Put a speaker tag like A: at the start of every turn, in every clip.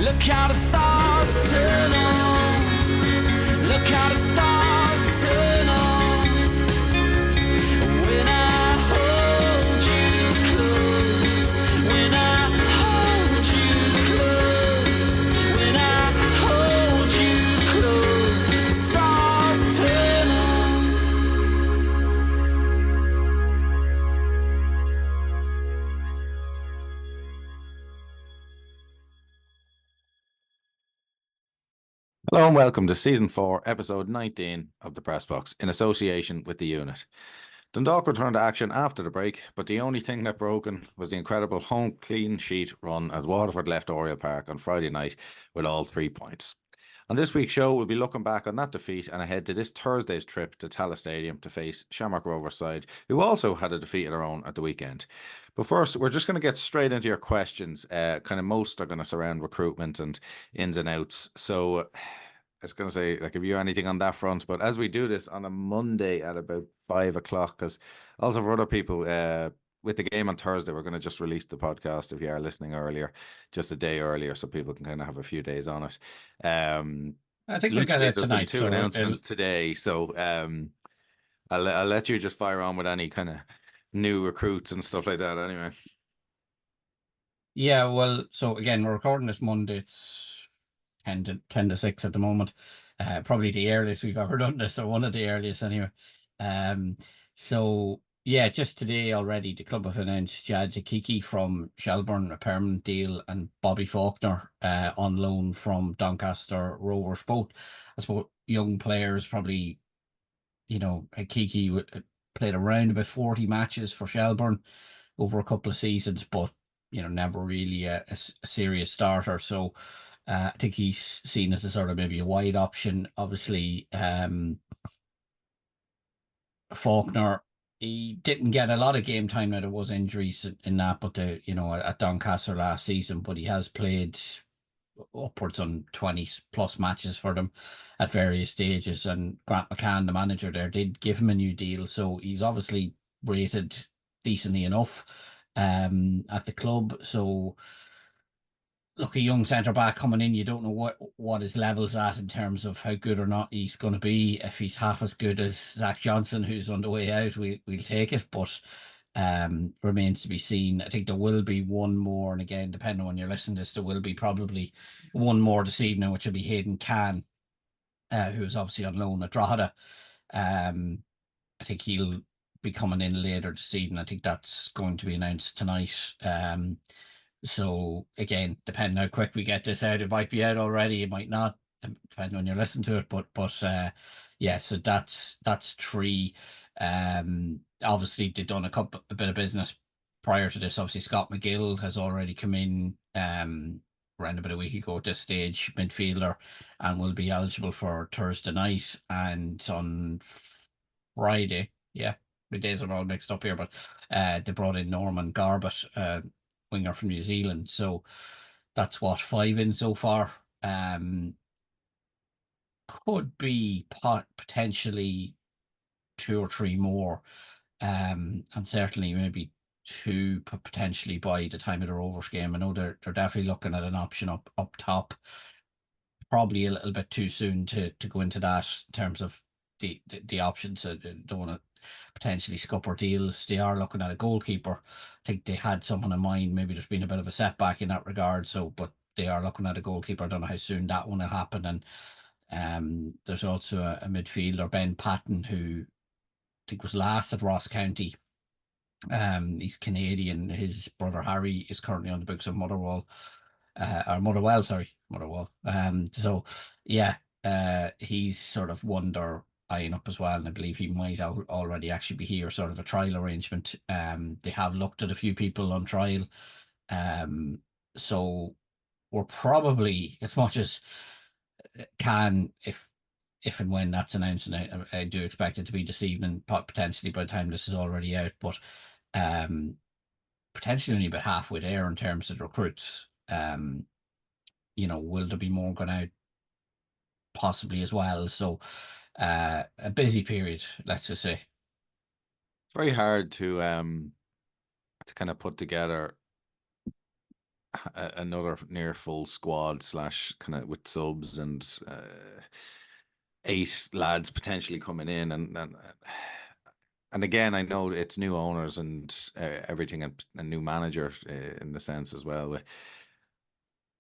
A: Look how the stars turn on. Look how the stars turn on. When I hold you close. When I hold you close. When I hold you close. The stars turn on.
B: Hello and welcome to Season 4, Episode 19 of the Press Box, in association with the unit. Dundalk returned to action after the break, but the only thing that broken was the incredible home clean sheet run as Waterford left Oriel Park on Friday night with all 3 points. On this week's show, we'll be looking back on that defeat and ahead to this Thursday's trip to Tallaght Stadium to face Shamrock Rovers side, who also had a defeat of their own at the weekend. But first, we're just going to get straight into your questions. Most are going to surround recruitment and ins and outs. So I was going to say, if you have anything on that front, but as we do this on a Monday at about 5 o'clock, because also for other people, with the game on Thursday, we're going to just release the podcast if you are listening earlier, just a day earlier, so people can kind of have a few days on it.
C: I think we got it tonight.
B: Two announcements today, so I'll let you just fire on with any kind of new recruits and stuff like that anyway.
C: Yeah, well, so again, we're recording this Monday. It's 10 to 6 at the moment. Probably the earliest we've ever done this, or one of the earliest anyway. So yeah, just today already, the club have announced Jadja Kiki from Shelbourne, a permanent deal, and Bobby Faulkner on loan from Doncaster Rovers. Both, I suppose, young players. Probably, Kiki played around about 40 matches for Shelbourne over a couple of seasons, but never really a serious starter. So I think he's seen as a sort of maybe a wide option. Obviously, Faulkner, he didn't get a lot of game time. Now there was injuries in that, but at Doncaster last season, but he has played upwards on 20 plus matches for them at various stages. And Grant McCann, the manager there, did give him a new deal, so he's obviously rated decently enough at the club. So look, a young centre back coming in, you don't know what his level's at in terms of how good or not he's going to be. If he's half as good as Zach Johnson, who's on the way out, we'll take it, but remains to be seen. I think there will be one more, and again, depending on when you're listening to this, there will be probably one more this evening, which will be Hayden Cann, who's obviously on loan at Drogheda. I think he'll be coming in later this evening. I think that's going to be announced tonight. So again, depending how quick we get this out, it might be out already, it might not, depending on you listen to it. But yeah, so that's 3. Obviously they've done a bit of business prior to this. Obviously Scott McGill has already come in around about a week ago at this stage, midfielder, and will be eligible for Thursday night. And on Friday, yeah, the days are all mixed up here, but they brought in Norman Garbett, winger from New Zealand. So that's 5 in so far. Could be potentially 2 or 3 more, and certainly maybe 2 potentially by the time of the Rovers game. I know they're definitely looking at an option up top. Probably a little bit too soon to go into that in terms of the options. I don't want to potentially scupper deals. They are looking at a goalkeeper. I think they had someone in mind. Maybe there's been a bit of a setback in that regard. So, but they are looking at a goalkeeper. I don't know how soon that one will happen. And there's also a midfielder, Ben Patton, who I think was last at Ross County. He's Canadian. His brother Harry is currently on the books of Motherwell. Motherwell. So yeah, he's sort of one they're eyeing up as well, and I believe he might already actually be here, sort of a trial arrangement. They have looked at a few people on trial, so we're probably, as much as can, if and when that's announced, and I do expect it to be this evening, potentially by the time this is already out, but potentially only about halfway there in terms of recruits. Will there be more going out? Possibly as well. So a busy period, let's just say.
B: It's very hard to kind of put together another near full squad / kind of with subs and 8 lads potentially coming in, and again, I know it's new owners and everything, and a new manager in the sense as well.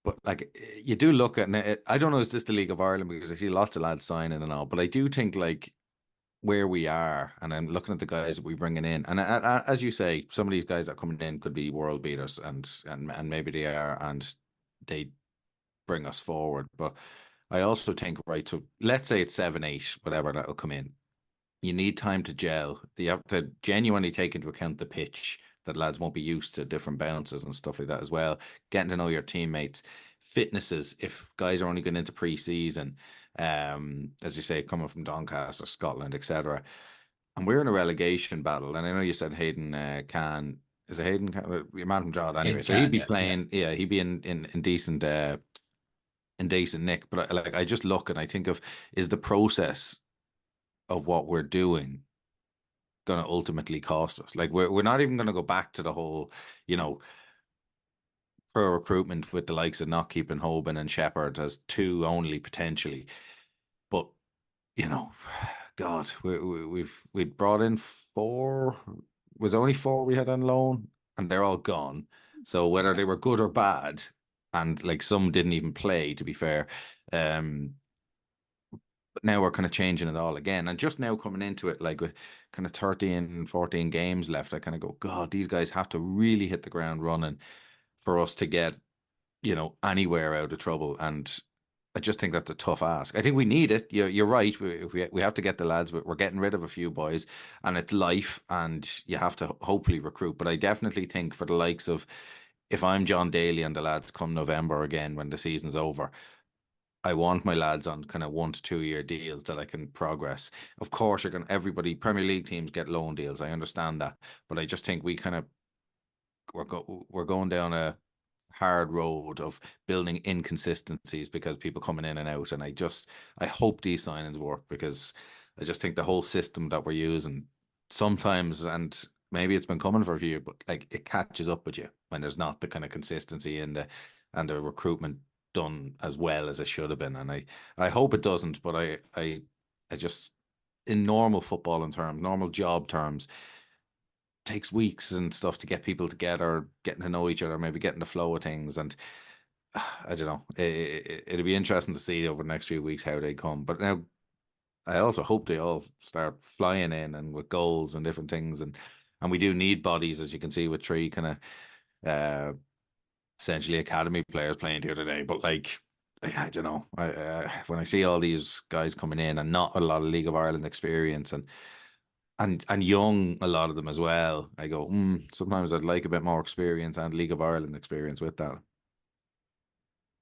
B: But like you do look at it, I don't know, is this the League of Ireland, because I see lots of lads signing and all, but I do think like where we are, and I'm looking at the guys that we're bringing in, and as you say, some of these guys that are coming in could be world beaters, and maybe they are, and they bring us forward. But I also think, right, so let's say it's 7, 8, whatever that'll come in. You need time to gel. You have to genuinely take into account the pitch, that lads won't be used to different bounces and stuff like that as well. Getting to know your teammates, fitnesses, if guys are only going into pre-season, as you say, coming from Doncaster, Scotland, etc. And we're in a relegation battle. And I know you said Hayden can, is it Hayden? Your man from Jod anyway. So he'd be playing, yeah, he'd be in decent nick. But I just look and I think of, is the process of what we're doing going to ultimately cost us? Like we're not even going to go back to the whole, pro recruitment with the likes of not keeping Hoban and Shepherd as 2 only potentially. But God, we'd brought in 4. Was only 4 we had on loan, and they're all gone. So whether they were good or bad, and like some didn't even play, to be fair. But now we're kind of changing it all again. And just now coming into it, like with kind of 13, 14 games left, I kind of go, God, these guys have to really hit the ground running for us to get, anywhere out of trouble. And I just think that's a tough ask. I think we need it. You're right. We have to get the lads, but we're getting rid of a few boys, and it's life, and you have to hopefully recruit. But I definitely think for the likes of, if I'm John Daly and the lads come November again when the season's over, I want my lads on kind of 1 to 2 year deals that I can progress. Of course, everybody, Premier League teams get loan deals. I understand that, but I just think we kind of we're going down a hard road of building inconsistencies because people coming in and out. And I hope these signings work, because I just think the whole system that we're using sometimes, and maybe it's been coming for a few, but like it catches up with you when there's not the kind of consistency and the recruitment done as well as it should have been. And I hope it doesn't, but I just, in normal football terms, normal job terms, takes weeks and stuff to get people together, getting to know each other, maybe getting the flow of things. And I don't know, it'll be interesting to see over the next few weeks how they come. But now I also hope they all start flying in and with goals and different things. And we do need bodies, as you can see, with 3 kind of essentially academy players playing here today. But like, I don't know, when I see all these guys coming in and not a lot of League of Ireland experience, and young, a lot of them as well, I go, sometimes I'd like a bit more experience and League of Ireland experience with that.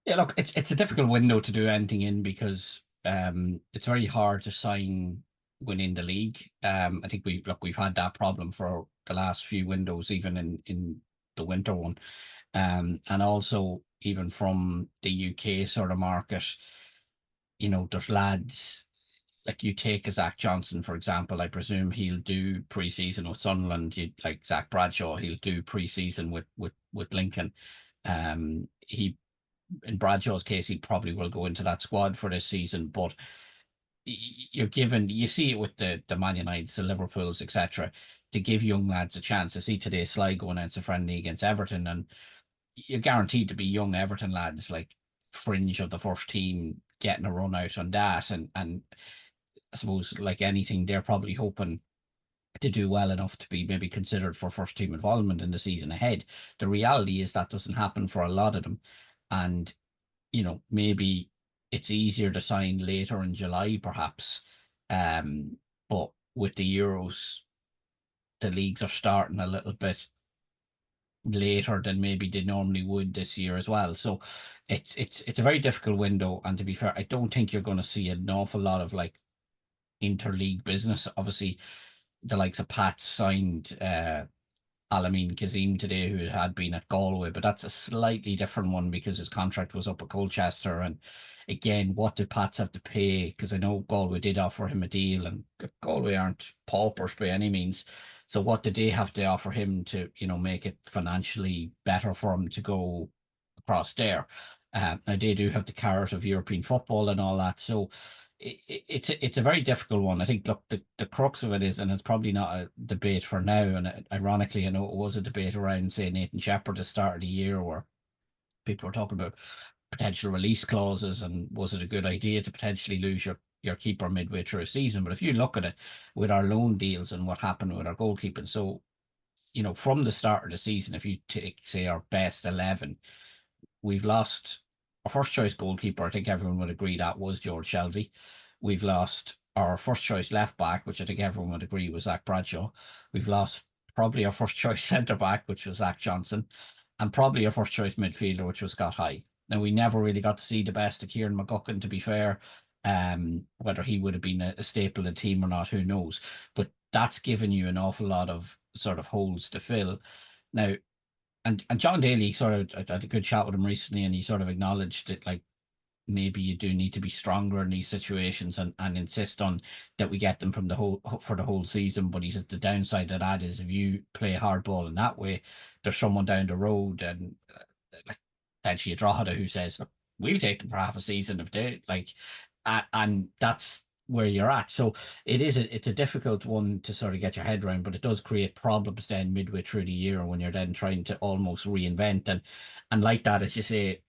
C: Yeah, look, it's a difficult window to do anything in, because it's very hard to sign within the league. I think we've had that problem for the last few windows, even in the winter one. And also even from the UK sort of market, there's lads, like you take a Zach Johnson, for example. I presume he'll do pre-season with Sunderland. Like Zach Bradshaw, he'll do pre-season with Lincoln. In Bradshaw's case, he probably will go into that squad for this season, but you see it with the Man Uniteds, the Liverpools, etc., to give young lads a chance. I see today Sly going out to friendly against Everton, and you're guaranteed to be young Everton lads, like fringe of the first team, getting a run out on that. And I suppose, like anything, they're probably hoping to do well enough to be maybe considered for first team involvement in the season ahead. The reality is that doesn't happen for a lot of them. And, maybe it's easier to sign later in July, perhaps. But with the Euros, the leagues are starting a little bit later than maybe they normally would this year as well. So it's a very difficult window. And to be fair, I don't think you're going to see an awful lot of like interleague business. Obviously, the likes of Pat signed Alameen Kazim today, who had been at Galway, but that's a slightly different one because his contract was up at Colchester. And again, what did Pats have to pay? Because I know Galway did offer him a deal, and Galway aren't paupers by any means. So what did they have to offer him to, make it financially better for him to go across there. Now they do have the carrot of European football and all that, so it's a very difficult one. I think, look, the crux of it is, and it's probably not a debate for now, and ironically, I know it was a debate around, say, Nathan Shepherd at the start of the year, where people were talking about potential release clauses and was it a good idea to potentially lose your keeper midway through a season. But if you look at it with our loan deals and what happened with our goalkeeping, so, you know, from the start of the season, if you take, say, our best 11, we've lost our first choice goalkeeper. I think everyone would agree that was George Shelvey. We've lost our first choice left back, which I think everyone would agree was Zach Bradshaw. We've lost probably our first choice centre back, which was Zach Johnson, and probably our first choice midfielder, which was Scott High. Now, we never really got to see the best of Kieran McGuckin, to be fair. Whether he would have been a staple of the team or not, who knows? But that's given you an awful lot of sort of holes to fill. Now, and John Daly I had a good chat with him recently, and he sort of acknowledged it, like, maybe you do need to be stronger in these situations and insist on that we get them for the whole season. But he says the downside of that is if you play hardball in that way, there's someone down the road and like potentially a Drogheda who says, look, we'll take them for half a season if they like, and that's where you're at. So it's a difficult one to sort of get your head around, but it does create problems then midway through the year when you're then trying to almost reinvent and like that, as you say,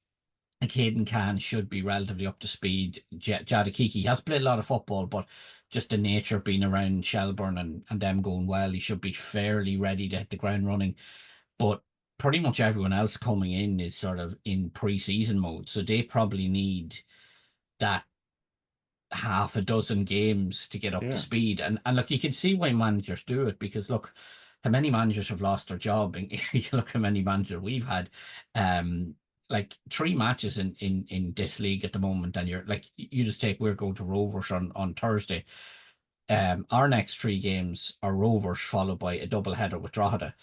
C: Caden Can should be relatively up to speed. Jadakiki has played a lot of football, but just the nature of being around Shelburne and them going well, he should be fairly ready to hit the ground running. But pretty much everyone else coming in is sort of in pre-season mode, so they probably need that half a dozen games to get up to speed. And look, you can see why managers do it, because look, how many managers have lost their job, and you look how many managers we've had. Like 3 matches in this league at the moment, and you're like, you just take, we're going to Rovers on Thursday. Our next 3 games are Rovers followed by a double header with Drogheda.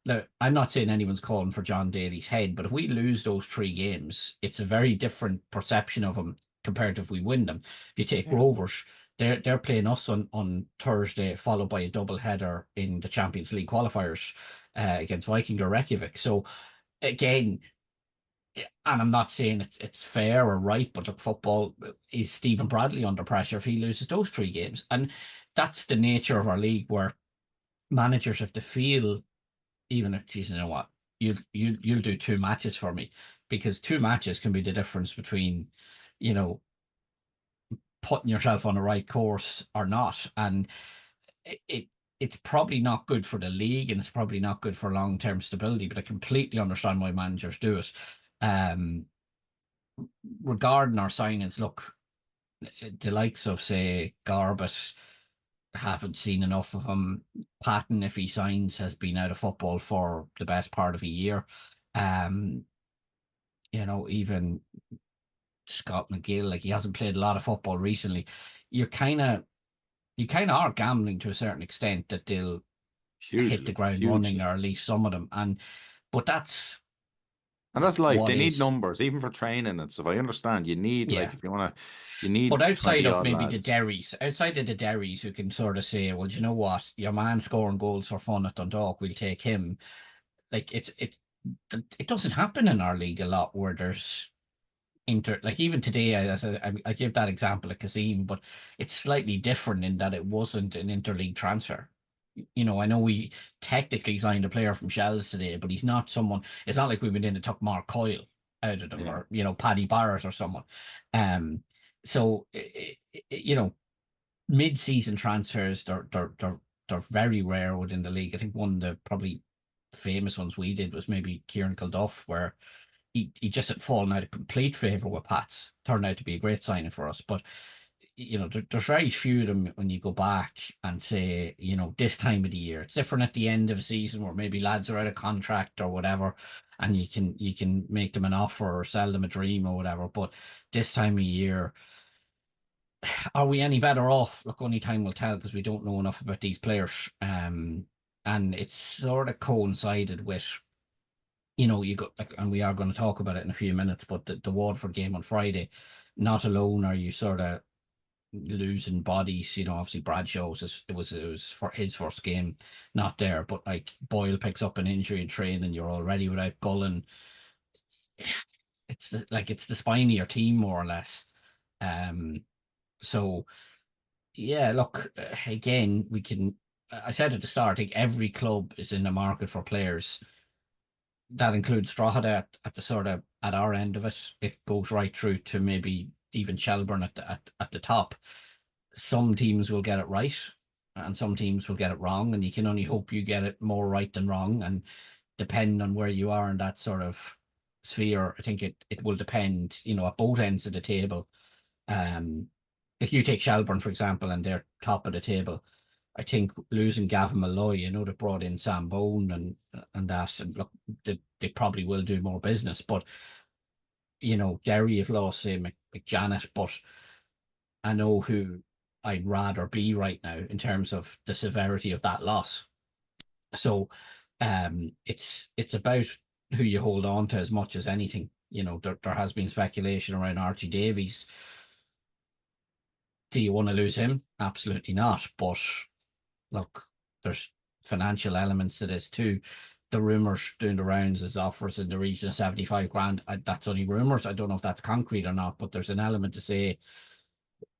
C: Now, I'm not saying anyone's calling for John Daly's head, but if we lose those 3 games, it's a very different perception of them compared to if we win them. If you take Rovers, they're playing us on Thursday, followed by a double header in the Champions League qualifiers against Viking or Reykjavik. So again, and I'm not saying it's fair or right, but look, football is Stephen Bradley under pressure if he loses those 3 games. And that's the nature of our league, where managers have to feel, even if, geez, you know what, you'll do 2 matches for me, because 2 matches can be the difference between, you know, putting yourself on the right course or not. And it's probably not good for the league, and it's probably not good for long-term stability, but I completely understand why managers do it. Regarding our signings, look, the likes of, say, Garbett, haven't seen enough of him. Patton, if he signs, has been out of football for the best part of a year. You know, even Scott McGill, like, he hasn't played a lot of football recently. You kind of are gambling to a certain extent that they'll hit the ground running, or at least some of them. But that's
B: life. They need numbers, even for training and stuff. I understand. You need, like, if you want to, you need.
C: But outside of maybe
B: lads.
C: outside of the Derrys, who can sort of say, well, you know what, your man scoring goals for fun at Dundalk, we'll take him. Like, it doesn't happen in our league a lot, where there's like even today, I give that example of Kazim, but it's slightly different in that it wasn't an interleague transfer. You know, I know we technically signed a player from Shells today, but he's not someone. It's not like we went in and took Mark Coyle out of them, or, you know, Paddy Barrett or someone. So you know, mid-season transfers, they're very rare within the league. I think one of the probably famous ones we did was maybe Kieran Kilduff, where he just had fallen out of complete favour with Pats. Turned out to be a great signing for us, but you know, there's very few of them when you go back and say, you know, this time of the year. It's different at the end of a season where maybe lads are out of contract or whatever, and you can make them an offer or sell them a dream or whatever. But this time of year, are we any better off? Look, only time will tell, because we don't know enough about these players. And it's sort of coincided with, you know, you got, like, and we are going to talk about it in a few minutes, but the Waterford game on Friday, not alone are you sort of losing bodies. You know, obviously Bradshaw it was for his first game, not there, but like Boyle picks up an injury in training, you're already without Gullen. it's the spine of your team more or less. So yeah, look, again, we can. I said at the start, I think every club is in the market for players. That includes Drogheda at the sort of at our end of it. It goes right through to maybe even Shelburne at the top. Some teams will get it right, and some teams will get it wrong, and you can only hope you get it more right than wrong. And depending on where you are in that sort of sphere, I think it will depend, at both ends of the table. Like you take Shelburne, for example, and they're top of the table. I think losing Gavin Malloy, they brought in Sam Bone and that, and look, they probably will do more business. But Derry have lost, say, McJanet, but I know who I'd rather be right now in terms of the severity of that loss. So, it's about who you hold on to as much as anything. There has been speculation around Archie Davies. Do you want to lose him? Absolutely not. But look, there's financial elements to this too. The rumours doing the rounds is offers in the region of 75 grand. That's only rumours. I don't know if that's concrete or not, but there's an element to say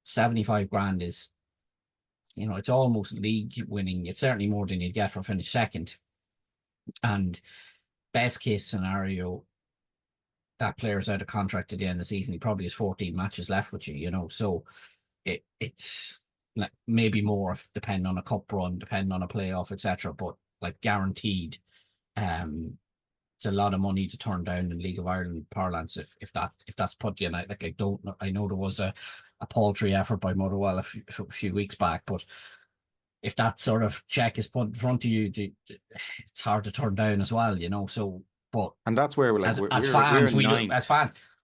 C: 75 grand is, it's almost league winning. It's certainly more than you'd get for finish second. And best case scenario, that player's out of contract at the end of the season. He probably has 14 matches left with you, so it's like maybe more depending on a cup run, depending on a playoff, etc. But like guaranteed, it's a lot of money to turn down in League of Ireland parlance if that's put you in. Like I don't know. I know there was a paltry effort by Motherwell a few weeks back, but if that sort of check is put in front of you, it's hard to turn down as well, So, but
B: And that's where we're like,
C: as fans,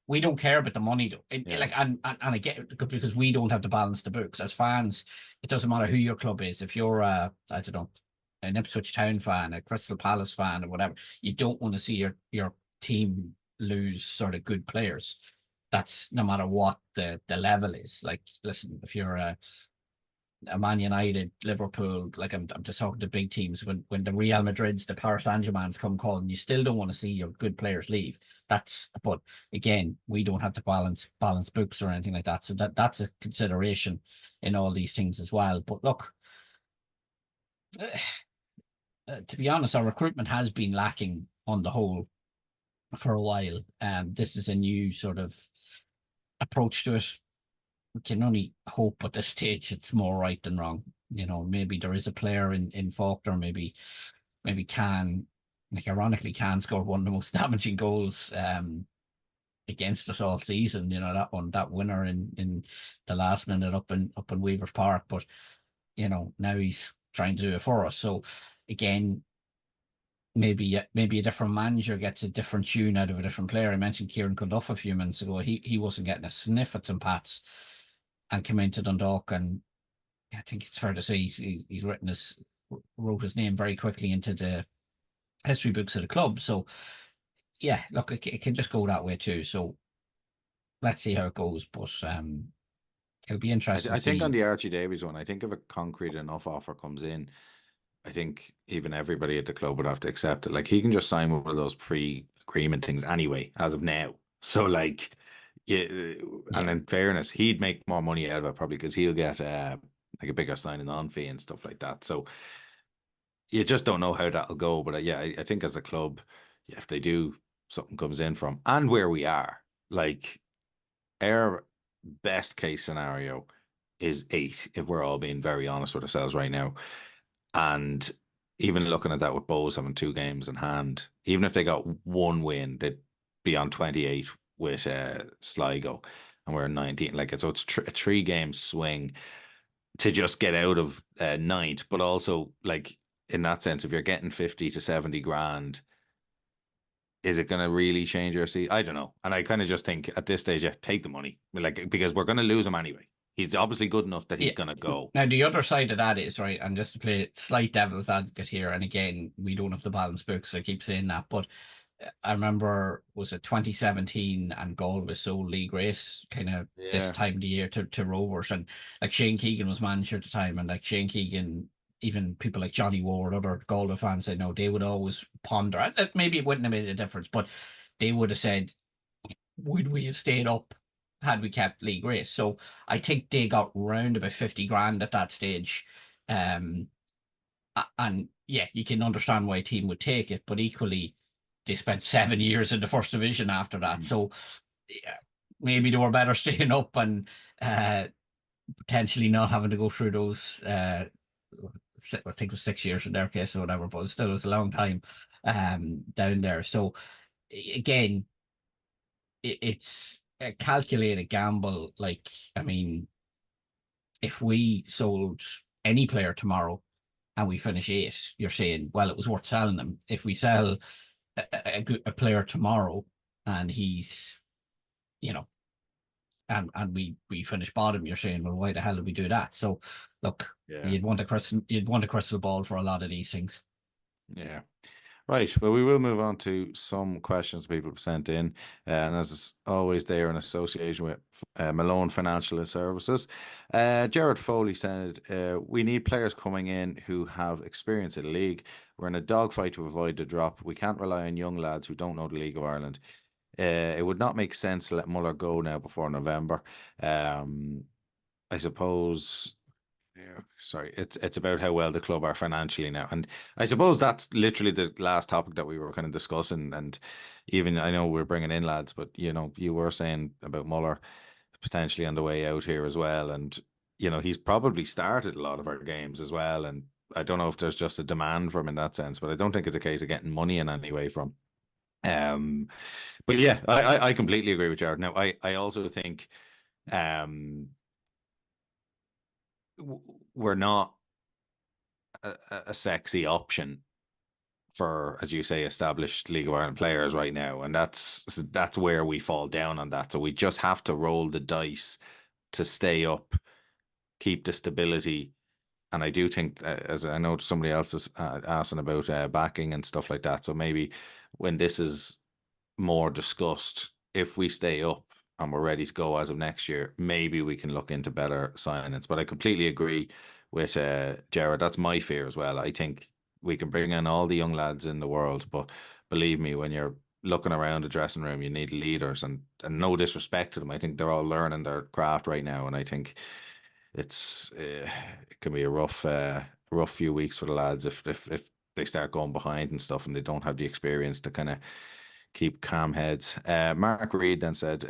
C: we don't care about the money though. And I get it because we don't have to balance the books. As fans, it doesn't matter who your club is. If you're I don't know, an Ipswich Town fan, a Crystal Palace fan, or whatever, you don't want to see your team lose sort of good players. That's no matter what the level is. Like, listen, if you're a Man United, Liverpool, like I'm just talking to big teams. When the Real Madrids, the Paris Saint-Germains come calling, you still don't want to see your good players leave. But again, we don't have to balance books or anything like that. So that's a consideration in all these things as well. But look, to be honest, our recruitment has been lacking on the whole for a while. This is a new sort of approach to it. We can only hope at this stage it's more right than wrong. Maybe there is a player in Faulkner, maybe can, like ironically, can score one of the most damaging goals against us all season. That winner in the last minute up in Weavers Park. But now he's trying to do it for us. So again, maybe a different manager gets a different tune out of a different player. I mentioned Kieran Cunduff a few minutes ago. He wasn't getting a sniff at St. Pat's and came into Dundalk, and I think it's fair to say he's wrote his name very quickly into the history books of the club. So yeah, look, it can just go that way too. So let's see how it goes. But it'll be interesting.
B: I think on the Archie Davies one, I think if a concrete enough offer comes in, I think even everybody at the club would have to accept it. Like, he can just sign one of those pre-agreement things anyway, as of now. So like, and in fairness, he'd make more money out of it probably because he'll get like a bigger signing on fee and stuff like that. So you just don't know how that'll go. But I think as a club, if they do, something comes in from, and where we are, like, our best case scenario is 8, if we're all being very honest with ourselves right now. And even looking at that with Bows having 2 games in hand, even if they got 1 win, they'd be on 28 with Sligo, and we're 19. Like, so it's a 3-game swing to just get out of 9th. But also, like, in that sense, if you're getting 50 to 70 grand, is it going to really change your season? I don't know. And I kind of just think at this stage, take the money, like, because we're going to lose him anyway. He's obviously good enough that he's going to go.
C: Now, the other side of that is, right, and just to play slight devil's advocate here, and again, we don't have the balance books, so I keep saying that, but I remember, was it 2017, and Galway sold League Race kind of this time of the year to Rovers, and like Shane Keegan was manager at the time, and like Shane Keegan, even people like Johnny Ward, other Galway fans said no, they would always ponder, maybe it wouldn't have made a difference, but they would have said, would we have stayed up had we kept league race? So I think they got round about 50 grand at that stage. And yeah, you can understand why a team would take it, but equally, they spent 7 years in the first division after that. So yeah, maybe they were better staying up and potentially not having to go through those. I think it was 6 years in their case or whatever, but still, it was a long time down there. So again, it's a calculated gamble. Like, I mean, if we sold any player tomorrow and we finish 8, you're saying, well, it was worth selling them. If we sell a player tomorrow and he's, you know, and we finish bottom, you're saying, well, why the hell did we do that? So look, you'd want a crystal ball for a lot of these things.
B: Yeah. Right. Well, we will move on to some questions people have sent in. And as always, they are in association with Malone Financial Services. Jared Foley said, we need players coming in who have experience in the league. We're in a dogfight to avoid the drop. We can't rely on young lads who don't know the League of Ireland. It would not make sense to let Muller go now before November. I suppose... Yeah, sorry, it's about how well the club are financially now, and I suppose that's literally the last topic that we were kind of discussing. And even I know we're bringing in lads, but you were saying about Muller potentially on the way out here as well, and he's probably started a lot of our games as well. And I don't know if there's just a demand for him in that sense, but I don't think it's a case of getting money in any way from. But yeah, I completely agree with Jared. Now I also think we're not a sexy option for, as you say, established League of Ireland players right now, and that's where we fall down on that. So we just have to roll the dice to stay up, keep the stability. And I do think, as I know somebody else is asking about backing and stuff like that. So maybe when this is more discussed, if we stay up and we're ready to go as of next year, maybe we can look into better signings. But I completely agree with Jared. That's my fear as well. I think we can bring in all the young lads in the world, but believe me, when you're looking around the dressing room, you need leaders. And no disrespect to them, I think they're all learning their craft right now, and I think it can be a rough few weeks for the lads if they start going behind and stuff, and they don't have the experience to kind of keep calm heads. Mark Reed then said,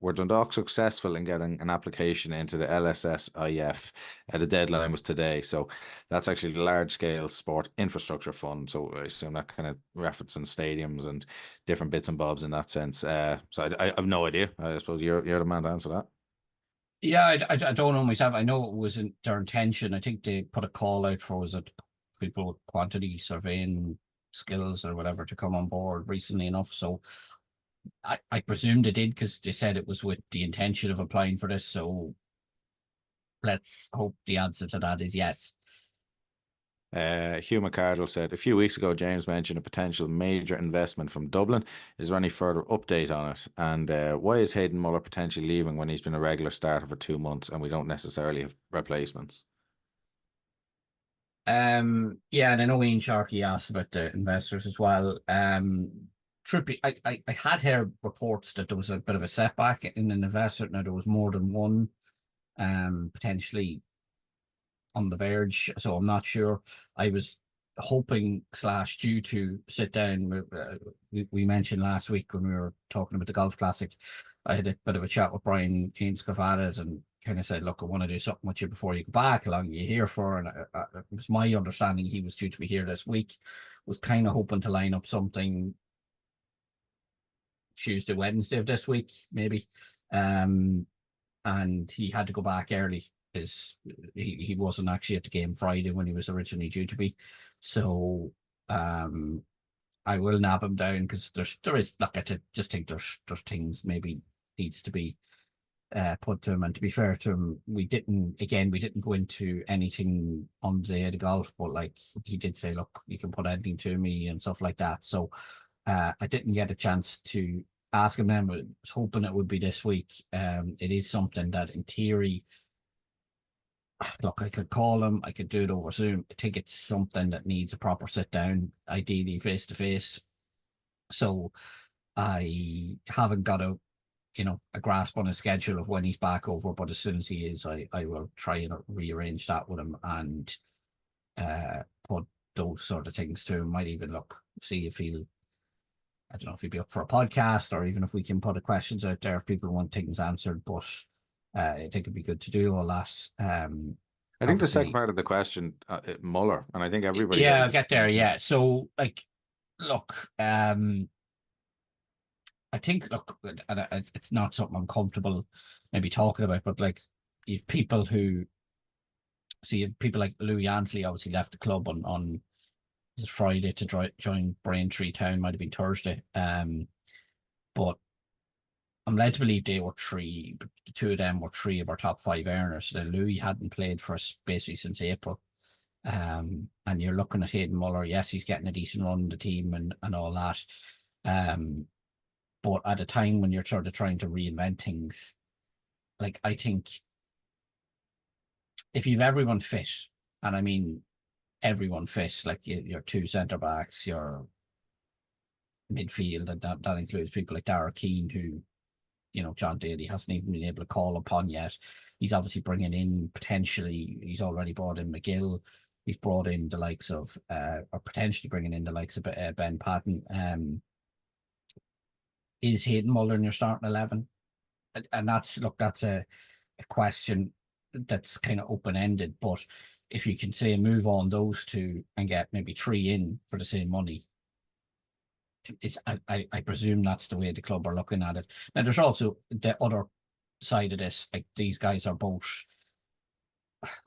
B: were Dundalk successful in getting an application into the LSSIF? The deadline was today. So that's actually the large scale sport infrastructure fund. So I assume that kind of referencing stadiums and different bits and bobs in that sense. So I have no idea. I suppose you're the man to answer that.
C: Yeah, I don't know myself. I know it wasn't their intention. I think they put a call out for, was it people with quantity surveying skills or whatever to come on board recently enough. So I presume they did, because they said it was with the intention of applying for this. So let's hope the answer to that is yes.
B: Hugh McCardle said, a few weeks ago, James mentioned a potential major investment from Dublin. Is there any further update on it? And why is Hayden Muller potentially leaving when he's been a regular starter for 2 months and we don't necessarily have replacements?
C: Yeah, and I know Ian Sharkey asked about the investors as well. Trippy, I had heard reports that there was a bit of a setback in an investor. Now there was more than one, potentially on the verge, so I'm not sure. I was hoping / due to sit down. We mentioned last week when we were talking about the Golf Classic, I had a bit of a chat with Brian Ainscough and kind of said, look, I want to do something with you before you go back. How long are you here for? And it was my understanding he was due to be here this week. Was kind of hoping to line up something Tuesday, Wednesday of this week, maybe. And he had to go back early. He wasn't actually at the game Friday when he was originally due to be. So I will nab him down, because there is, look, I just think there's things maybe needs to be put to him. And to be fair to him, we didn't go into anything on the day of the golf, but like he did say, look, you can put anything to me and stuff like that. So I didn't get a chance to ask him then, but I was hoping it would be this week. It is something that in theory, look, I could call him, I could do it over Zoom. I think it's something that needs a proper sit down, ideally face to face. So I haven't got a a grasp on his schedule of when he's back over. But as soon as he is, I will try and rearrange that with him and put those sort of things to him. Might even see if I don't know if he'd be up for a podcast, or even if we can put the questions out there if people want things answered. But I think it'd be good to do all that.
B: I think the second part of the question, Muller, and I think everybody.
C: Yeah, I'll get there. Yeah. So, look, I think, and it's not something I'm comfortable maybe talking about, but you've people like Louis Ansley obviously left the club on Friday to join Braintree Town, might have been Thursday. But I'm led to believe they were the two of them were three of our top 5 earners. So Louis hadn't played for us basically since April. And you're looking at Hayden Muller. Yes, he's getting a decent run in the team and all that. But at a time when you're sort of trying to reinvent things, I think if you've everyone fit, and I mean everyone fit, your 2 centre backs, your midfield, and that includes people like Dara Keane, who, John Daly hasn't even been able to call upon yet. He's obviously bringing in he's already brought in McGill. He's brought in the likes of, or potentially bringing in the likes of Ben Patton. Is Hayden Muller in your starting 11? And that's a question that's kind of open-ended. But if you can say move on those 2 and get maybe 3 in for the same money, I presume that's the way the club are looking at it. Now, there's also the other side of this. These guys are both,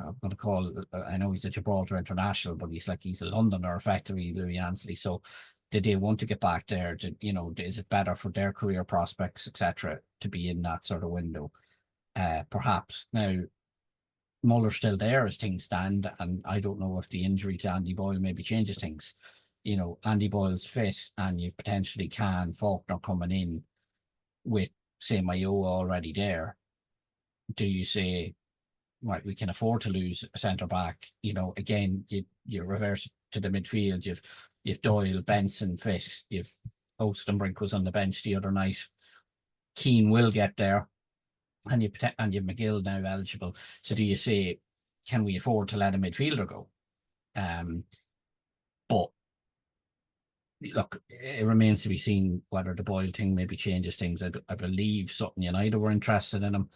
C: I'm going to call, I know he's a Gibraltar international, but he's a Londoner effectively, Louis Ansley. So did they want to get back there? Is it better for their career prospects, etc., to be in that sort of window? Perhaps. Now, Muller's still there as things stand, and I don't know if the injury to Andy Boyle maybe changes things. Andy Boyle's fit, and you've potentially Faulkner coming in with, say, Mayo already there. Do you say, right, we can afford to lose a centre back? Again, you reverse to the midfield. You've Doyle, Benson fit. You've Ostenbrink was on the bench the other night. Keane will get there, and you've McGill now eligible. So do you say, can we afford to let a midfielder go? But look, it remains to be seen whether the Boyle thing maybe changes things. I believe Sutton United were interested in him,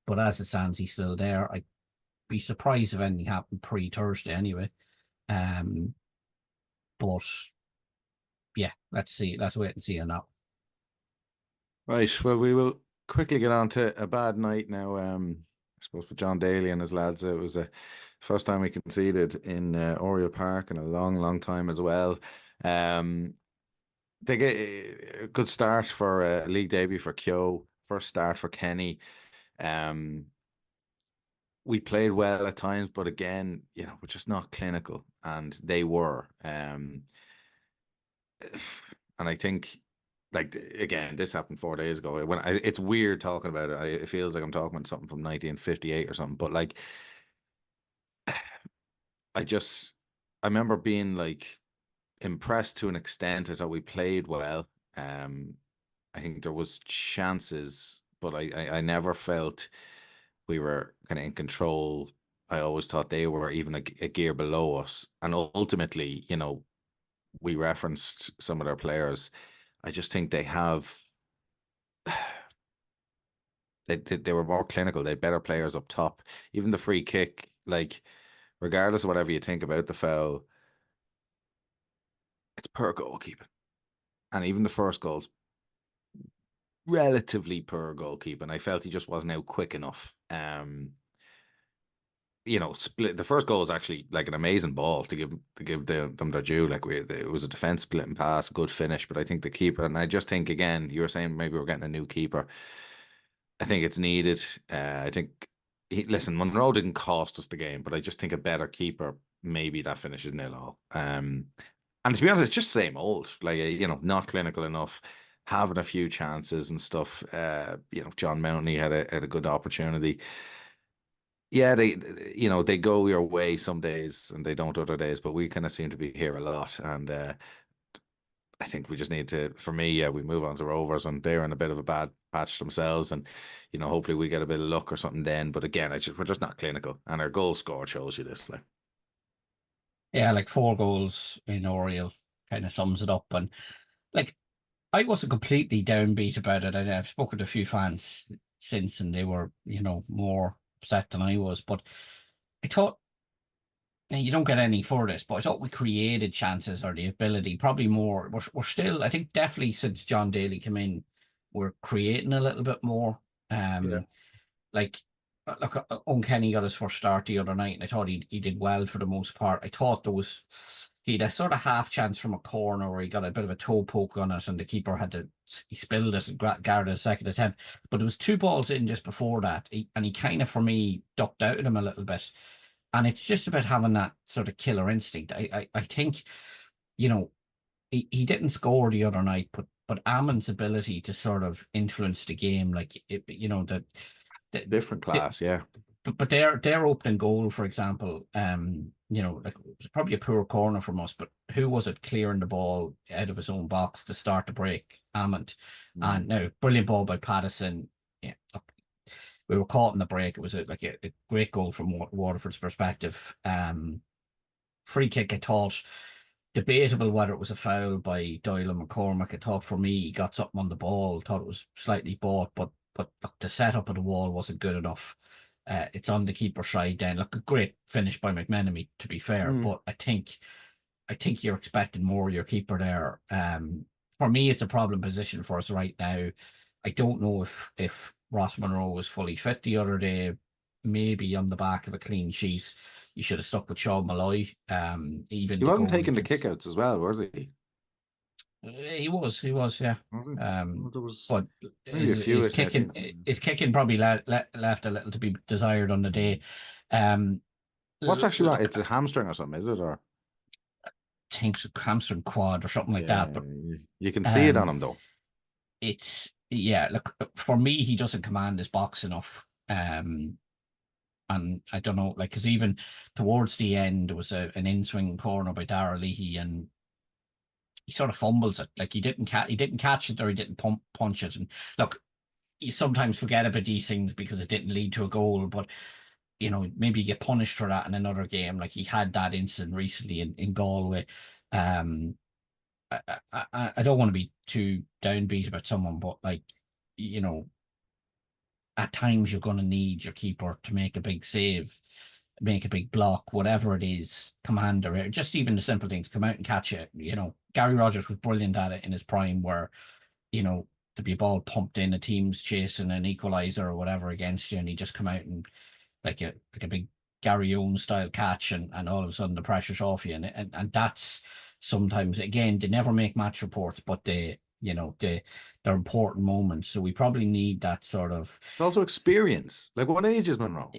C: but as it stands, he's still there. I'd be surprised if anything happened pre-Thursday anyway. But yeah, let's see. Let's wait and see on that.
B: Right. Well, we will quickly get on to a bad night now. I suppose for John Daly and his lads, it was the first time we conceded in Oriel Park in a long, long time as well. They get a good start for a league debut for Keogh. First start for Kenny. We played well at times, but again, we're just not clinical, and they were. And I think, again, this happened 4 days ago. It's weird talking about it. It feels like I'm talking about something from 1958 or something. But I remember being impressed to an extent. I thought we played well. I think there was chances, but I never felt we were kind of in control. I always thought they were even a gear below us. And ultimately, we referenced some of their players. I just think they have, they were more clinical. They had better players up top. Even the free kick, regardless of whatever you think about the foul, it's poor goalkeeping. And even the first goal's relatively poor goalkeeping. I felt he just wasn't out quick enough. Split. The first goal was actually an amazing ball to give them their due. It was a defense splitting pass, good finish. But I think the keeper, and I just think, again, you were saying maybe we're getting a new keeper. I think it's needed. I think listen, Monroe didn't cost us the game, but I just think a better keeper, maybe that finishes 0-0. And to be honest, it's just same old. Not clinical enough, having a few chances and stuff. John Mountney had a good opportunity. Yeah, they go your way some days and they don't other days, but we kind of seem to be here a lot. And I think we just need to, for me, we move on to Rovers, and they're in a bit of a bad patch themselves, and hopefully we get a bit of luck or something then. But again, we're just not clinical, and our goal score shows you this. Like,
C: Yeah, like 4 goals in Oriel kind of sums it up. And like, I wasn't completely downbeat about it. I've spoken to a few fans since, and they were, more upset than I was. But I thought, you don't get any for this, but I thought we created chances, or the ability, probably more. We're still, I think, definitely since John Daly came in, we're creating a little bit more.
B: Yeah.
C: Like, look, Unkenny got his first start the other night, and I thought he did well for the most part. I thought he had a sort of half chance from a corner where he got a bit of a toe poke on it, and the keeper he spilled it and guarded a second attempt. But there was 2 balls in just before that, and he kind of, for me, ducked out at him a little bit. And it's just about having that sort of killer instinct. I think, he didn't score the other night, but Ammon's ability to sort of influence the game, like the
B: different class, yeah.
C: But their opening goal, for example, like, it was probably a poor corner from us, but who was it clearing the ball out of his own box to start the break? Ammon. And now, brilliant ball by Pattison. Yeah, we were caught in the break. It was a great goal from Waterford's perspective. Free kick, I thought, debatable whether it was a foul by Doyle and McCormick. I thought, for me, he got something on the ball. Thought it was slightly bought, but look, the setup of the wall wasn't good enough. It's on the keeper's side then. Look, a great finish by McMenemy, to be fair, but I think you're expecting more of your keeper there. For me, it's a problem position for us right now. I don't know if Ross Monroe was fully fit the other day. Maybe on the back of a clean sheet, you should have stuck with Sean Malloy. Even
B: he wasn't taking the kickouts as well, was he?
C: He was, yeah.
B: There was
C: but
B: maybe a few
C: his kicking probably left a little to be desired on the day.
B: What's actually wrong? It's a hamstring or something, is it? Or
C: I think it's a hamstring quad or something like that. But
B: you can see it on him though.
C: Look, for me, he doesn't command his box enough. And I don't know, like, because even towards the end, there was an in-swing corner by Dara Leahy, and he sort of fumbles it. Like, he didn't catch it, or he didn't punch it. And look, you sometimes forget about these things because it didn't lead to a goal, but maybe you get punished for that in another game. Like, he had that incident recently in Galway. I don't want to be too downbeat about someone, but, like, at times you're going to need your keeper to make a big save, make a big block, whatever it is, commander, just even the simple things, come out and catch it. Gary Rogers was brilliant at it in his prime, where, to be a ball pumped in, a team's chasing an equaliser or whatever against you, and he just come out and like a big Gary Owen style catch, and all of a sudden the pressure's off you. And that's sometimes, again, they never make match reports, but they're important moments. So we probably need that sort of.
B: It's also experience. Like, what age is Monroe?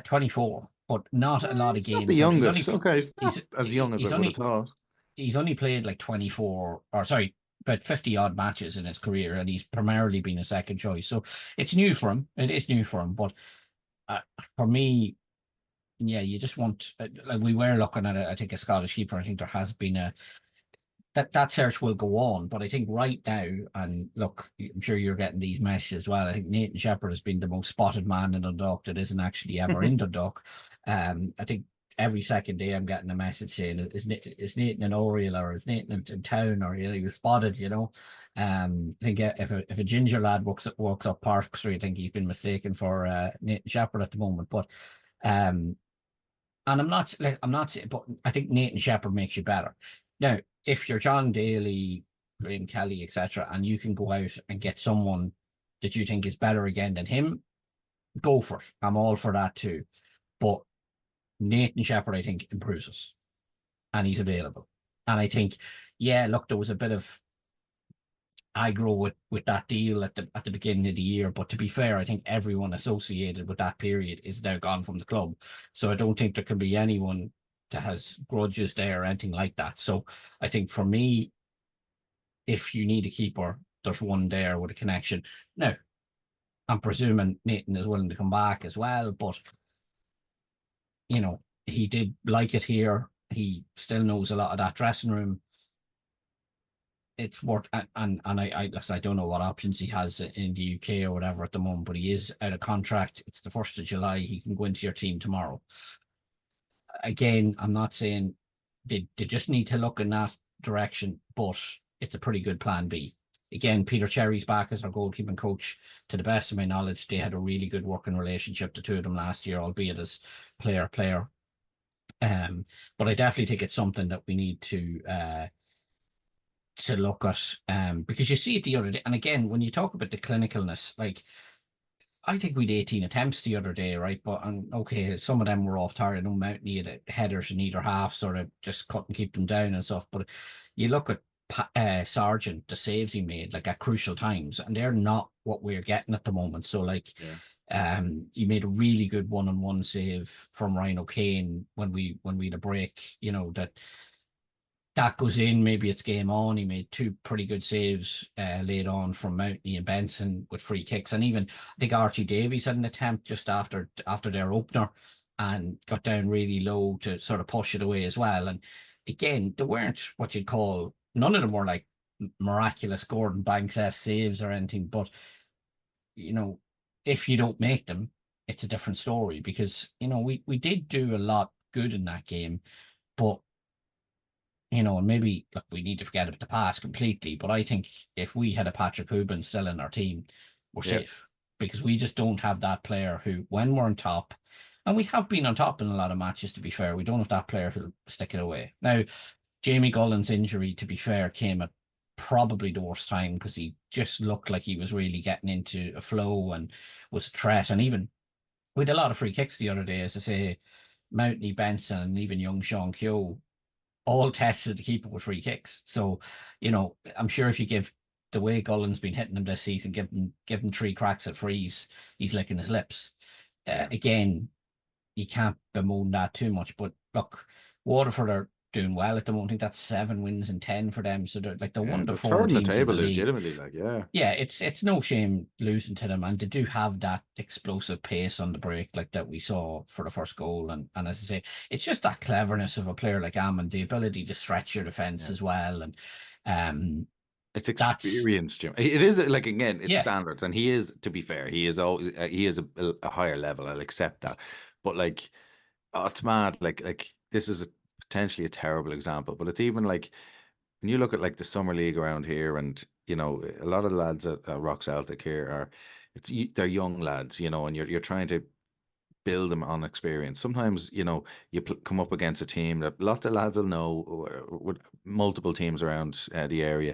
C: 24, but not a lot of games.
B: Not the youngest. He's as young as I would have thought.
C: He's only played like 24, or sorry, about 50 odd matches in his career, and he's primarily been a second choice. So it's new for him. It is new for him. But for me, yeah, you just want, like, we were looking at I think a Scottish keeper. I think there has been that search will go on, but I think right now, and look, I'm sure you're getting these messages as well. I think Nathan Shepherd has been the most spotted man in Dundalk that isn't actually ever in Dundalk. I think every second day I'm getting a message saying, is Nathan in Oriel, or is Nathan in town, or he was spotted. I think if a ginger lad walks up Park Street, I think he's been mistaken for Nathan Shepherd at the moment. But and I'm not saying, but I think Nathan Shepherd makes you better. Now, if you're John Daly, Graham Kelly, etc., and you can go out and get someone that you think is better again than him, go for it. I'm all for that too. But Nathan Shepherd, I think, improves us, and he's available. And I think, look, there was a bit of aggro with that deal at the beginning of the year, but to be fair, I think everyone associated with that period is now gone from the club. So I don't think there can be anyone that has grudges there or anything like that. So I think for me, if you need a keeper, there's one there with a connection. Now, I'm presuming Nathan is willing to come back as well, but he did like it here. He still knows a lot of that dressing room. it's worth, and I don't know what options he has in the UK or whatever at the moment, but he is out of contract. It's the 1st of July. He can go into your team tomorrow. Again, I'm not saying they just need to look in that direction, but it's a pretty good plan B. Again, Peter Cherry's back as our goalkeeping coach. To the best of my knowledge, they had a really good working relationship, the two of them last year, albeit as player. But I definitely think it's something that we need to look at, because you see it the other day. And again, when you talk about the clinicalness, like I think we'd 18 attempts the other day, right? But okay, some of them were off target. No Mountney had headers in either half, sort of just cut and keep them down and stuff. But you look at Sargent, the saves he made, like at crucial times, and they're not what we're getting at the moment. So like, he made a really good one-on-one save from Ryan O'Kane when we had a break. You know, that goes in, maybe it's game on. He made two pretty good saves laid on from Mountney and Benson with free kicks. And even I think Archie Davies had an attempt just after their opener and got down really low to sort of push it away as well. And again, they weren't what you'd call, none of them were like miraculous Gordon Banks-esque saves or anything. But, you know, if you don't make them, it's a different story, because, you know, we did do a lot good in that game, but you know, and maybe look, we need to forget about the past completely. But I think if we had a Patrick Hooban still in our team, we're safe, because we just don't have that player who, when we're on top, and we have been on top in a lot of matches, to be fair, we don't have that player who'll stick it away. Now, Jamie Gullen's injury, to be fair, came at probably the worst time, because he just looked like he was really getting into a flow and was a threat. And even with a lot of free kicks the other day, as I say, Mountney, Benson, and even young Sean Keogh all tested to keep it with free kicks. So, you know, I'm sure if you give the way Gullen's been hitting them this season, give him 3 cracks at frees, he's licking his lips. Again, you can't bemoan that too much. But look, Waterford are doing well at the moment. I think that's 7 wins and 10 for them. So they're like the 1 to 4
B: third in
C: teams
B: the table,
C: in the league.
B: legitimately, like
C: It's no shame losing to them, and they do have that explosive pace on the break like that we saw for the first goal. And as I say, it's just that cleverness of a player like Ammon, the ability to stretch your defense as well. And
B: it's experience, Jim. It is, like, again, it's standards, and he is, to be fair, he is always he is a higher level. I'll accept that, but like, oh, it's mad. Like this is potentially a terrible example, but it's even like when you look at like the summer league around here, and you know, a lot of the lads at Rock Celtic here are, they're young lads, you know, and you're trying to build them on experience. Sometimes, you know, you come up against a team that lots of lads will know, with multiple teams around the area,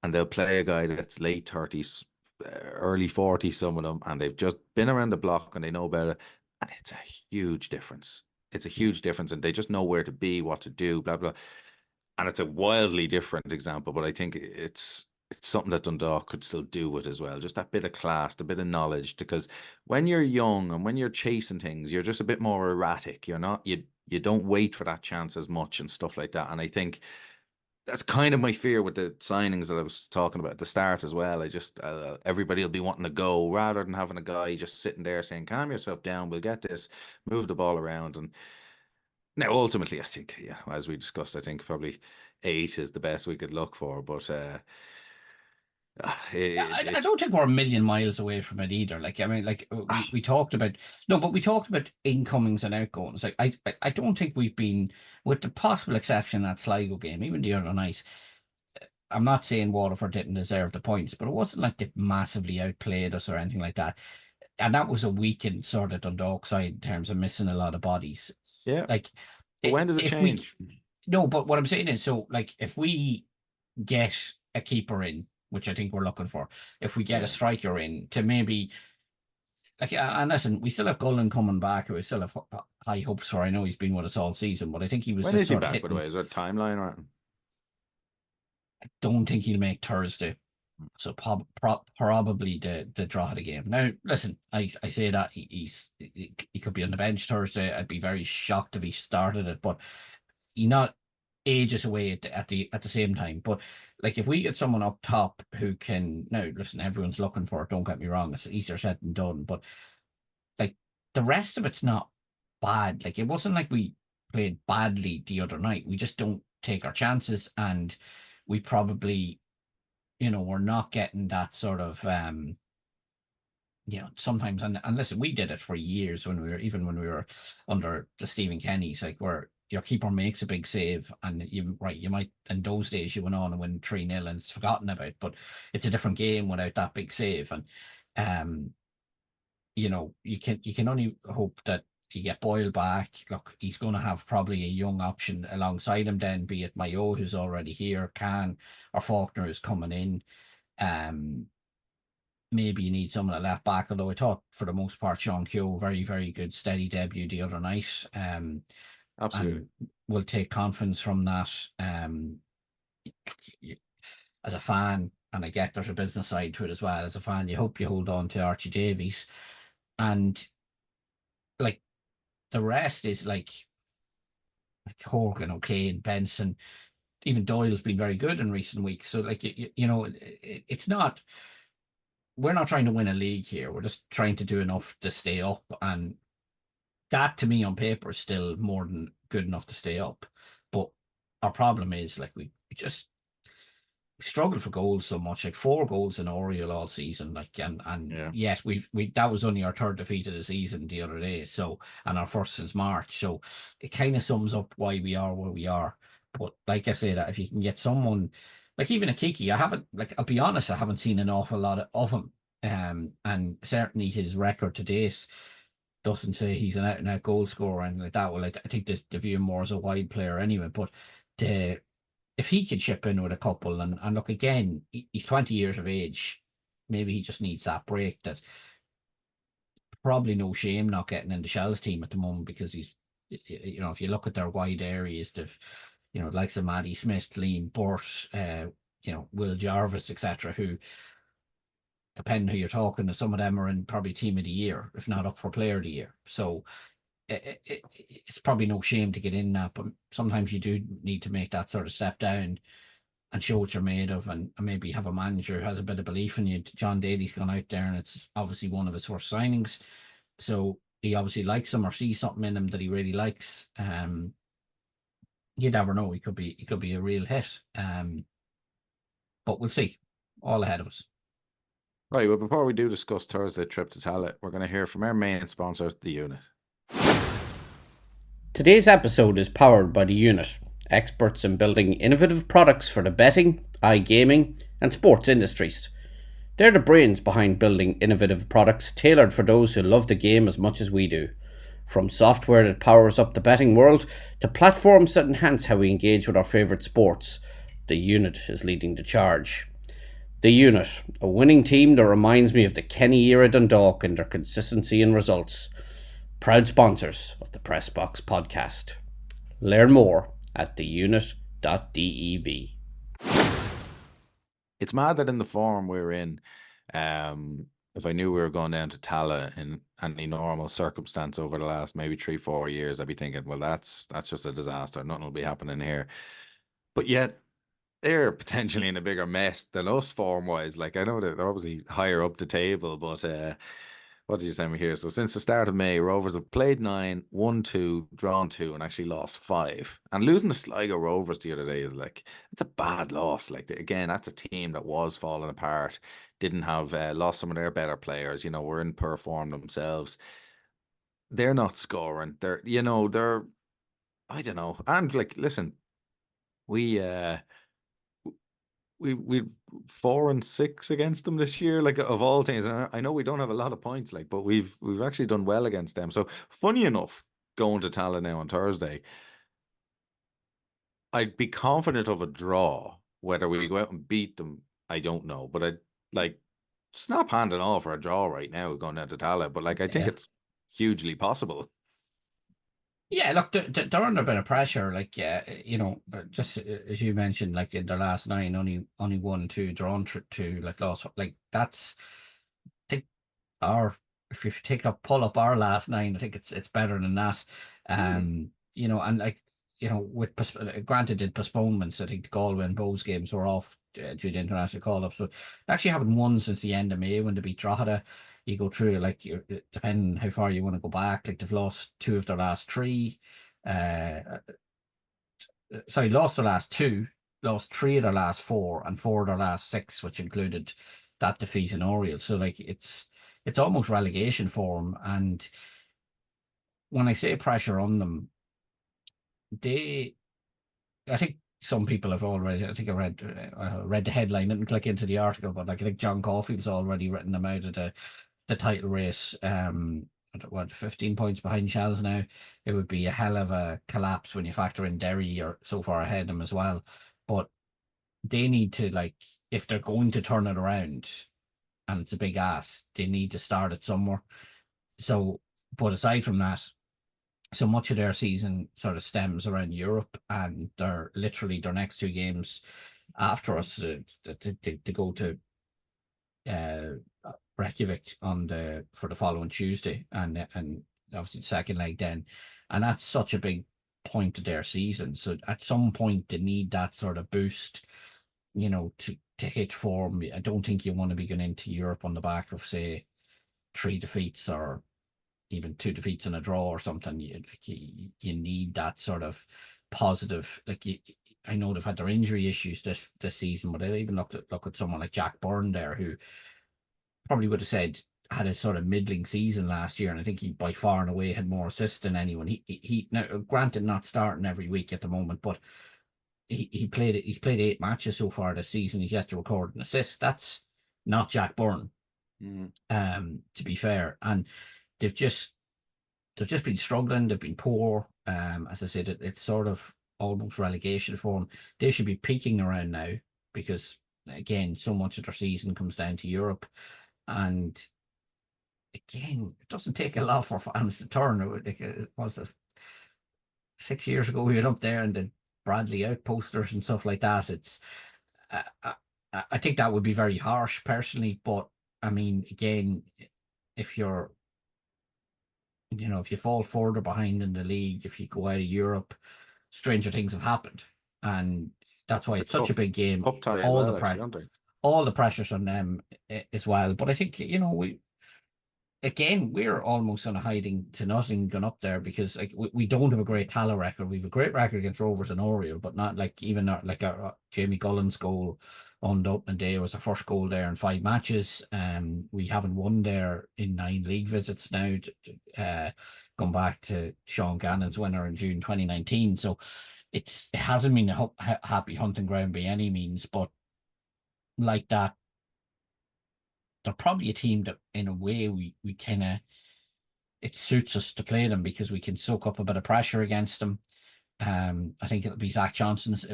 B: and they'll play a guy that's late 30s, early 40s, some of them, and they've just been around the block and they know better, and it's a huge difference. It's a huge difference, and they just know where to be, what to do, blah blah. And it's a wildly different example, but I think it's something that Dundalk could still do with as well. Just that bit of class, the bit of knowledge, because when you're young and when you're chasing things, you're just a bit more erratic. You're not, you don't wait for that chance as much and stuff like that. And I think that's kind of my fear with the signings that I was talking about at the start as well. I just, everybody will be wanting to go, rather than having a guy just sitting there saying, calm yourself down, we'll get this, move the ball around. And now, ultimately, I think, as we discussed, I think probably 8 is the best we could look for. But
C: I don't think we're a million miles away from it either. Like, I mean, like we talked about, no, but we talked about incomings and outgoings. Like, I don't think we've been, with the possible exception of that Sligo game, even the other night. I'm not saying Waterford didn't deserve the points, but it wasn't like they massively outplayed us or anything like that. And that was a weakened sort of Dundalk side in terms of missing a lot of bodies.
B: Yeah.
C: Like,
B: but when does it change?
C: No, but what I'm saying is, so like, if we get a keeper in, which I think we're looking for, if we get a striker in to maybe, like, and listen, we still have Gullen coming back, who we still have high hopes for. I know he's been with us all season, but I think he was
B: when
C: just
B: is he
C: sort of
B: back,
C: hitting.
B: by the way? Is there a timeline or anything?
C: I don't think he'll make Thursday. So probably the Drogheda game. Now, listen, I say that he could be on the bench Thursday. I'd be very shocked if he started it, but he's not ages away at the same time. But like, if we get someone up top who can, now listen, everyone's looking for it, don't get me wrong, it's easier said than done, but like, the rest of it's not bad. Like, it wasn't like we played badly the other night. We just don't take our chances, and we probably, we're not getting that sort of, sometimes, and listen, we did it for years when we were under the Stephen Kenny's, like where your keeper makes a big save and you might, in those days you went on and win 3-0 and it's forgotten about, but it's a different game without that big save. And you can only hope that you get Boyle back. Look, he's going to have probably a young option alongside him then, be it Mayo, who's already here, Khan, or Faulkner, who's coming in. Maybe you need someone at left back, although I thought for the most part Sean Keogh, very, very good steady debut the other night.
B: Absolutely.
C: And we'll take confidence from that. As a fan, and I get there's a business side to it as well, as a fan, you hope you hold on to Archie Davies. And like the rest is like Horgan, O'Kane, Benson, even Doyle's been very good in recent weeks. So like, it's not, we're not trying to win a league here. We're just trying to do enough to stay up. And that to me on paper is still more than good enough to stay up. But our problem is like, we just struggled for goals so much, like 4 goals in Oriel all season, like, and yet we that was only our 3rd defeat of the season the other day, so, and our first since March, so it kind of sums up why we are where we are. But like I say, that if you can get someone like even a Kiki, I'll be honest, I haven't seen an awful lot of him, and certainly his record to date doesn't say he's an out and out goal scorer or anything like that. Well, I think this to view him more as a wide player anyway, but if he could chip in with a couple, and look, again, he's 20 years of age, maybe he just needs that break. That probably no shame not getting in the Shells team at the moment, because he's, if you look at their wide areas, likes of Maddie Smith, Liam Burt, Will Jarvis, etc., who, depending who you're talking to, some of them are in probably team of the year, if not up for player of the year. So it's probably no shame to get in that, but sometimes you do need to make that sort of step down and show what you're made of, and maybe have a manager who has a bit of belief in you. John Daly's gone out there, and it's obviously one of his first signings, so he obviously likes him or sees something in him that he really likes. You never know, he could be a real hit, but we'll see. All ahead of us.
B: Right, well, before we do discuss Thursday trip to Tallaght, we're going to hear from our main sponsors, The Unit.
D: Today's episode is powered by The Unit, experts in building innovative products for the betting, iGaming and sports industries. They're the brains behind building innovative products tailored for those who love the game as much as we do. From software that powers up the betting world to platforms that enhance how we engage with our favourite sports, The Unit is leading the charge. The Unit, a winning team that reminds me of the Kenny era Dundalk in their consistency and results. Proud sponsors of the Press Box podcast. Learn more at theunit.dev.
B: It's mad that in the form we're in, if I knew we were going down to Tallaght in any normal circumstance over the last maybe 3-4 years, I'd be thinking, well, that's just a disaster. Nothing will be happening here. But yet, they're potentially in a bigger mess than us form-wise. Like, I know that they're obviously higher up the table, but what did you send me here? So since the start of May, Rovers have played 9, won 2, drawn 2, and actually lost 5. And losing to Sligo Rovers the other day is like, it's a bad loss. Like, again, that's a team that was falling apart, didn't have, lost some of their better players, were in poor form themselves. They're not scoring. They're, I don't know. And like, listen, we 4 and 6 against them this year, like, of all things. And I know we don't have a lot of points, like, but we've actually done well against them. So funny enough, going to Tallaght now on Thursday, I'd be confident of a draw. Whether we go out and beat them, I don't know, but I'd like snap hand and all for a draw right now going down to Tallaght. But like, I think it's hugely possible.
C: Yeah, look, they're under a bit of pressure. Like, just as you mentioned, like in their last 9, only 1, 2, drawn 2, like lost. Like that's, I think if you pull up our last 9, I think it's better than that. And like, with granted did postponements, I think the Galway and Bows games were off due to international call-ups, but they actually haven't won since the end of May when they beat Drogheda. You go through, like, depending how far you want to go back, like they've lost 2 of their last 3. Lost the last 2, lost 3 of their last 4 and 4 of their last 6, which included that defeat in Oriel. So like it's almost relegation for them. And when I say pressure on them, I think some people have already. I think I read the headline, didn't click into the article, but like I think John Caulfield's already written them out of the title race. What 15 points behind Shells now. It would be a hell of a collapse when you factor in Derry are so far ahead of them as well. But they need to, like, if they're going to turn it around, and it's a big ask, they need to start it somewhere. So, but aside from that, so much of their season sort of stems around Europe, and they're literally their next 2 games after us to go to Reykjavik for the following Tuesday, and obviously the second leg then, and that's such a big point of their season. So at some point they need that sort of boost, to hit form. I don't think you want to be going into Europe on the back of, say, 3 defeats or even 2 defeats and a draw or something. You need that sort of positive. I know they've had their injury issues this season, but I even look at someone like Jack Byrne there, who probably would have said had a sort of middling season last year, and I think he by far and away had more assists than anyone. He now, granted, not starting every week at the moment, but he's played 8 matches so far this season. He's yet to record an assist. That's not Jack Byrne, to be fair. And they've just been struggling. They've been poor. As I said, it's sort of almost relegation for them. They should be peaking around now, because again, so much of their season comes down to Europe. And again, it doesn't take a lot for fans to turn. It was 6 years ago we went up there and did Bradley out posters and stuff like that. It's I think that would be very harsh personally, but I mean, again, if you fall further behind in the league, if you go out of Europe, stranger things have happened, and that's why it's such a big game. All the pressures on them as well. But I think, we're almost on a hiding to nothing going up there, because we don't have a great Tallaght record. We have a great record against Rovers and Oriel, but not our Jamie Gullen's goal on the opening day was our first goal there in 5 matches. We haven't won there in 9 league visits now, going back to Sean Gannon's winner in June 2019. So it hasn't been a happy hunting ground by any means, but like that, they're probably a team that in a way we kind of, it suits us to play them because we can soak up a bit of pressure against them. I think it will be Zach Johnson's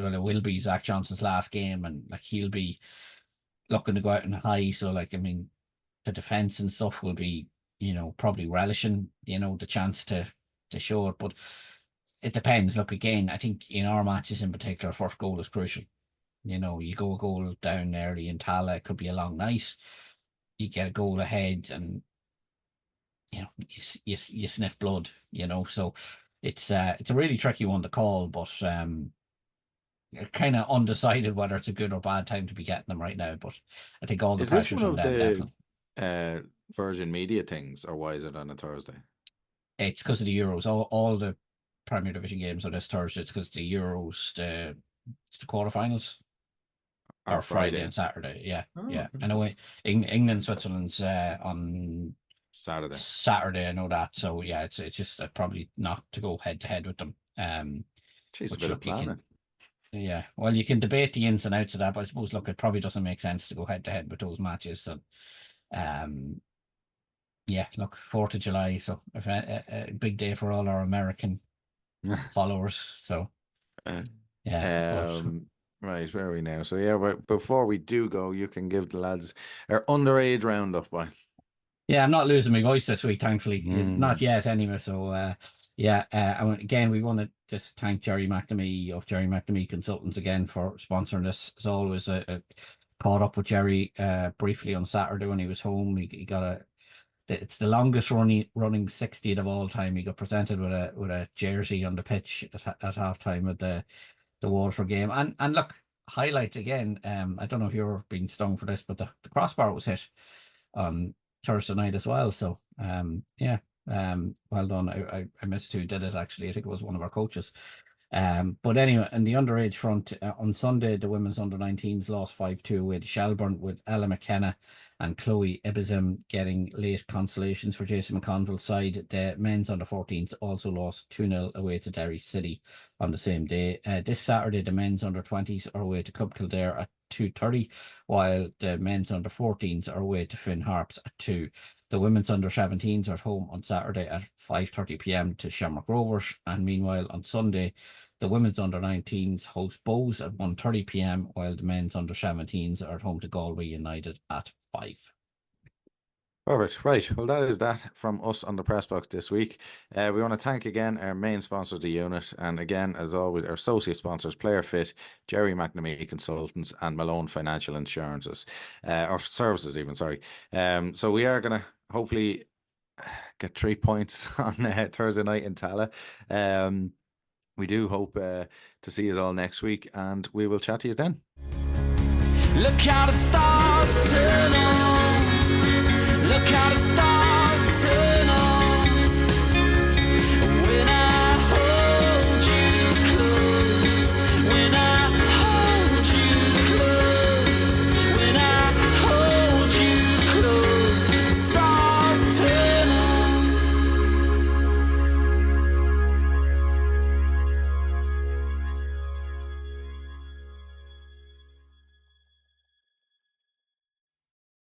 C: last game, and like he'll be looking to go out on high. So like, I mean, the defense and stuff will be, probably relishing, the chance to show it. But it depends. Look, again, I think in our matches in particular, first goal is crucial. You go a goal down early in Tallaght, it could be a long night. You get a goal ahead, and you sniff blood. So it's a really tricky one to call, but kind of undecided whether it's a good or bad time to be getting them right now. But I think all the pressures on them, definitely.
B: Virgin Media things, or why is it on a Thursday?
C: It's because of the Euros. All the Premier Division games are this Thursday. It's because the Euros, it's the quarterfinals. Or Friday and Saturday, yeah.
B: Okay.
C: I know England, Switzerland's on Saturday. I know that. So yeah, it's just probably not to go head to head with them.
B: Jeez, a bit of planning.
C: Yeah, well, you can debate the ins and outs of that, but I suppose, look, it probably doesn't make sense to go head to head with those matches. So, yeah, look, 4th of July, so a big day for all our American followers. So, yeah.
B: Right, where are we now? So yeah, but before we do go, you can give the lads our underage roundup. By
C: I'm not losing my voice this week, thankfully. Not yet, anyway. So again, we want to just thank Jerry McNamee of Jerry McNamee Consultants again for sponsoring this. As always, caught up with Jerry briefly on Saturday when he was home. He got it's the longest running 60th of all time. He got presented with a jersey on the pitch at halftime of the Waterford game. And look, highlights again. I don't know if you've been stung for this, but the crossbar was hit on Thursday night as well. So well done. I missed who did it actually. I think it was one of our coaches. But anyway, in the underage front, on Sunday, the women's under-19s lost 5-2 away to Shelburne, with Ella McKenna and Chloe Ibizim getting late consolations for Jason McConville's side. The men's under-14s also lost 2-0 away to Derry City on the same day. This Saturday, the men's under-20s are away to Club Kildare at 2:30, while the men's under-14s are away to Finn Harps at 2. The women's under-17s are at home on Saturday at 5:30 p.m. to Shamrock Rovers, and meanwhile on Sunday, the women's under-19s host Bows at 1:30 p.m, while the men's under-17s are at home to Galway United at 5.
B: Perfect. Right. Well, that is that from us on the press box this week. We want to thank again our main sponsors, the unit, and again, as always, our associate sponsors, Player Fit, Jerry McNamee Consultants, and Malone Financial Insurances, or Services even, sorry. So we are going to hopefully get 3 points on Thursday night in Tallaght. We do hope to see you all next week, and we will chat to you then.
A: Look how the stars turn on. Look how the